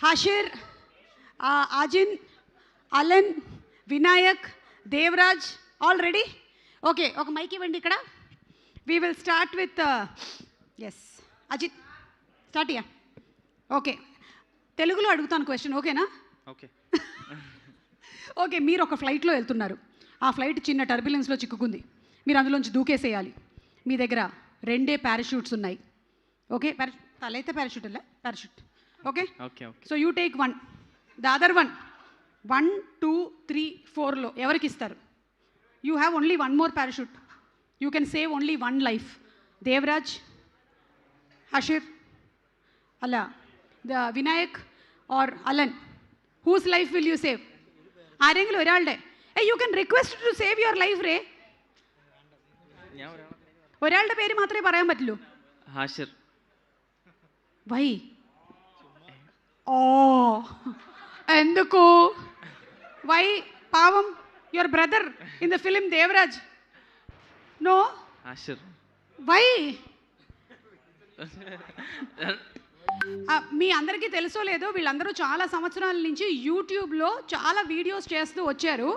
Hashir, Ajin, Alan, Vinayak, Devraj, all ready? Okay, ఒక mic ఇవ్వండి ఇక్కడ. We will start with S Ajith, start yeah. Okay, తెలుగులో అడుగుతాను క్వశ్చన్, ఓకేనా? ఓకే. ఓకే, మీరు ఒక ఫ్లైట్లో వెళ్తున్నారు. ఆ ఫ్లైట్ చిన్న టర్బులెన్స్లో చిక్కుకుంది. మీరు అందులోంచి దూకేసేయాలి. మీ దగ్గర 2 పారాషూట్స్ ఉన్నాయి. ఓకే, తలైతే పారాషూట్ అಲ್ಲ, parachute. Okay okay okay. So you take 1, the other 1, 1, 2, 3, 4లో ఎవరికి ఇస్తారు? You have only 1 more parachute. You can save only 1 life. Devraj, Hashir, అలా the Vinayak or Alan, whose life will you save? ആരെങ്കിലും ഒരാളുടെ. You can request to save your life റേ. ഒരാളുടെ പേര് മാത്രമേ പറയാൻ പറ്റുള്ളൂ. ഹാഷിർ. വൈ? ഓ ఎందుకు? Why? పావం, your brother in the film Devraj. No Hashir. Why? మీ అందరికీ తెలుసో లేదో, వీళ్ళందరూ చాలా సంవత్సరాల నుంచి యూట్యూబ్లో చాలా వీడియోస్ చేస్తూ వచ్చారు.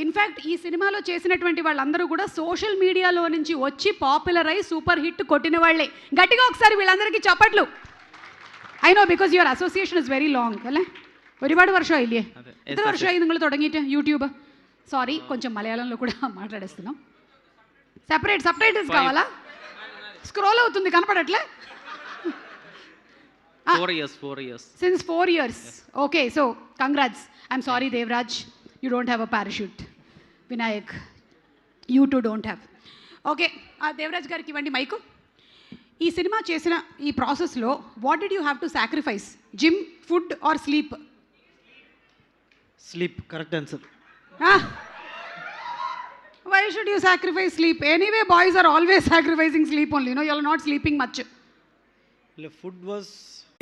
ఇన్ఫ్యాక్ట్ ఈ సినిమాలో చేసినటువంటి వాళ్ళందరూ కూడా సోషల్ మీడియాలో నుంచి వచ్చి పాపులర్ అయి సూపర్ హిట్ కొట్టిన వాళ్ళే. గట్టిగా ఒకసారి వీళ్ళందరికీ చప్పట్లు. I know because your association is very long അല്ലേ? ഒരുപാട് വർഷമായില്ലേ? എത്ര വർഷമായി നിങ്ങൾ തുടങ്ങിയിട്ട് യൂട്യൂബ്? సారీ, కొంచెం మలయాళంలో కూడా మాట్లాడేస్తున్నాం. సెపరేట్ సబ్టైటిల్స్ కావాలా? స్క్రోల్ అవుతుంది, కనపడట్లే. 4 years. Since 4 years. Okay, so congrats. I'm sorry, Devraj, you don't have a parachute. Vinayak, you too don't have. Okay, Devraj gariki ivandi mic. ఈ సినిమా చేసిన ఈ ప్రాసెస్లో what did you have to sacrifice? Gym, food or sleep? Sleep, correct answer. Why should you sacrifice sleep? Anyway, boys are always sacrificing sleep only. You know, you're not sleeping much. Food was